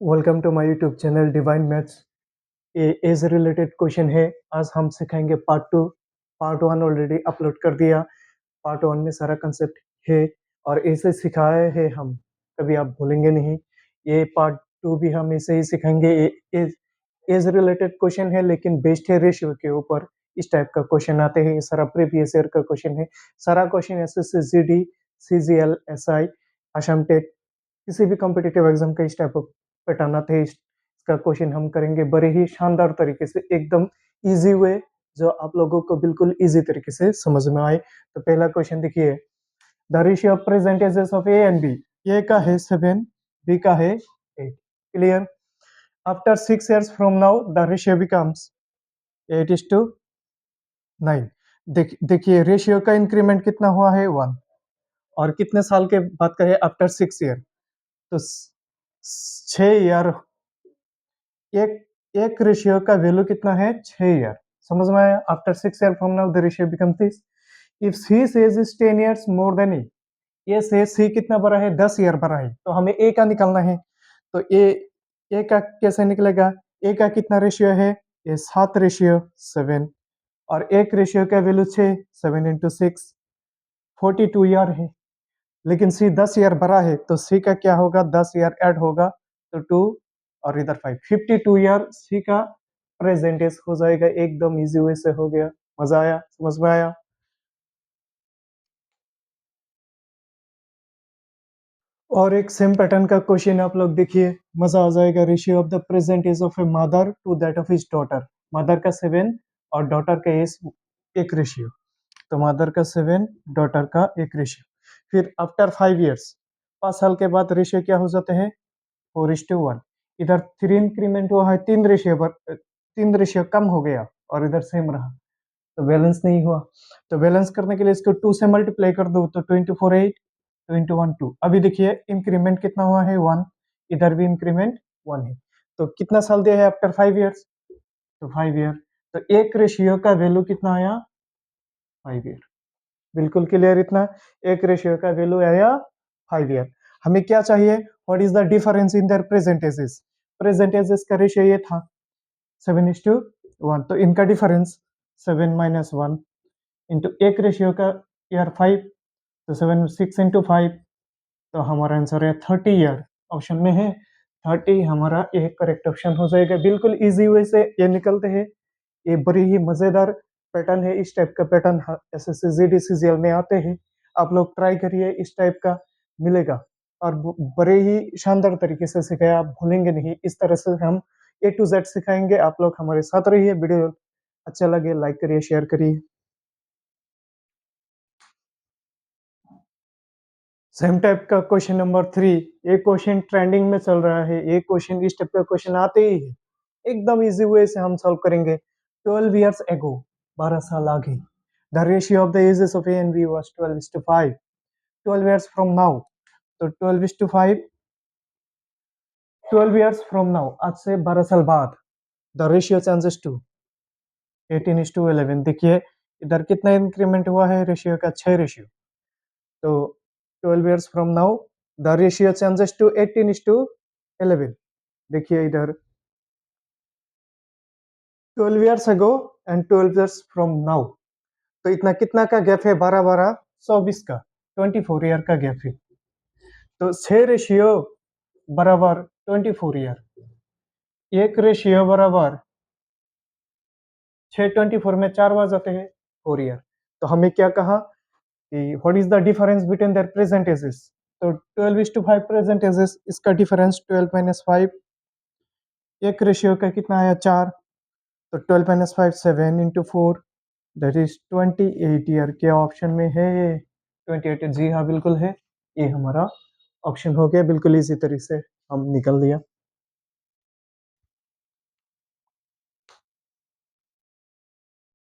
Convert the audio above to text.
Welcome to my YouTube channel divine maths. ये age related question है। आज हम सिखाएंगे part two. Part one already upload कर दिया। पार्ट वन में सारा कंसेप्ट है और ऐसे सिखाए हैं हम, कभी आप भूलेंगे नहीं। ये पार्ट टू भी हम ऐसे ही सिखाएंगे। एज रिलेटेड क्वेश्चन है लेकिन बेस्ड है रेशियो के ऊपर। इस टाइप का क्वेश्चन आते हैं। ये सारा प्रीवियस ईयर का क्वेश्चन है। सारा question SSC GD CGL SI Assam TET किसी भी कॉम्पिटिटिव एग्जाम का इस टाइप ऑफ पैटर्न आते हैं। इसका क्वेश्चन हम करेंगे बड़े ही शानदार तरीके से, एकदम इजी वे, जो आप लोगों को बिल्कुल इजी तरीके से समझ में आए। तो पहला क्वेश्चन देखिए, the ratio of percentages of A and B. A का है 7, बी का है 8। Clear? After 6 years from now the ratio becomes 8:9। देखिए रेशियो का इंक्रीमेंट कितना हुआ है 1। और कितने साल के बात करें आफ्टर 6 year, तो 6 ईयर। एक रेशियो का वैल्यू कितना है 6 ईयर। समझ में आया? After 6 year from now the ratio become this. If C says is 10 years more than A, ये से सी कितना बड़ा है 10 ईयर बड़ा है, तो हमें ए का निकालना है। तो ए का कैसे निकलेगा? ए का कितना रेशियो है? ये 7:7। और एक रेशियो का वैल्यू 6, 7 into 6 42 ईयर है। लेकिन सी 10 ईयर बड़ा है, तो सी का क्या होगा? 10 ईयर ऐड होगा तो 2 और इधर 5, 52 ईयर सी का प्रेजेंट एज हो जाएगा। एकदम इजी वे से हो गया। मजा आया? समझ में आया? और एक सेम पैटर्न का क्वेश्चन आप लोग देखिए, मजा आ जाएगा। Ratio of the present age of a mother to that of his daughter. Mother का 7 और डॉटर का एज एक रेशियो। तो मदर का 7, डॉटर का एक रेशियो। फिर आफ्टर 5 years, 5 साल के बाद रेशियो क्या हो जाते हैं? 4:1। इधर 3 इंक्रीमेंट हुआ है, 3 रेशियो कम हो गया और इधर सेम रहा, तो बैलेंस नहीं हुआ। तो बैलेंस करने के लिए इसको 2 से मल्टीप्लाई कर दो, तो 24 8, 2 into 1 2। अभी देखिए इंक्रीमेंट कितना हुआ है 1, इधर भी इंक्रीमेंट 1 है। तो कितना साल दिया है आफ्टर 5 years? तो 5 ईयर। तो एक रेशियो का वैल्यू कितना आया? 5 ईयर। बिल्कुल क्लियर इतना? एक रेशियो का वैल्यू आया 5 ईयर। हमें क्या चाहिए? What is the difference in their percentages? Percentages का रेशियो ये था 7:1, तो इनका डिफरेंस 7 minus 1 इंटू एक रेशियो का ईयर 5, तो 7 6 into 5, तो हमारा आंसर है 30 ईयर। ऑप्शन में है 30 हमारा एक करेक्ट ऑप्शन हो जाएगा। बिल्कुल इजी वे से ये निकलते हैं। ये बड़ी ही मजेदार पैटर्न है। इस टाइप का पैटर्न एसएससी जीडी सीजीएल में आते हैं। आप लोग ट्राई करिए, इस टाइप का मिलेगा और बड़े ही शानदार तरीके से सिखाया, आप भूलेंगे नहीं। इस तरह से हम ए टू जेड सिखाएंगे। आप लोग हमारे साथ रहिए। वीडियो अच्छा लगे लाइक करिए, शेयर करिए। सेम टाइप का क्वेश्चन नंबर 3। ये क्वेश्चन ट्रेंडिंग में चल रहा है। ये क्वेश्चन, इस टाइप का क्वेश्चन आते ही है। एकदम इजी वे से हम सॉल्व करेंगे। 12 years ago, 12 साल आगे, the ratio of the ages of A and B was 12:5। 12 years from now, तो 12:5, 12 years फ्रॉम नाउ, आज से 12 साल बाद, द रेशियो चेंजेस टू 18:11। देखिए इधर कितना इंक्रीमेंट हुआ है रेशियो का? 6 रेशियो। तो 12 years from now the ratio changes to 18:11। देखिए इधर 12 years ago and 12 years from now, तो इतना कितना का गैप है? 12 12 24 का, 24 ईयर का गैप है। तो 6 रेशियो बराबर 24 ईयर, एक रेशियो बराबर 6 24 में 4 आ जाते हैं 4 ईयर। तो हमें क्या कहा कि what is the difference between their present ages? तो 12:5 प्रेजेंट एजेस, इसका डिफरेंस 12 minus 5। एक रेशियो का कितना आया? 4। तो 12 minus 5 7 into 4, that is 28 year. क्या ऑप्शन में है ये 28? जी हाँ बिल्कुल है। ये हमारा ऑप्शन हो गया। बिल्कुल इसी तरीके से हम निकल लिया।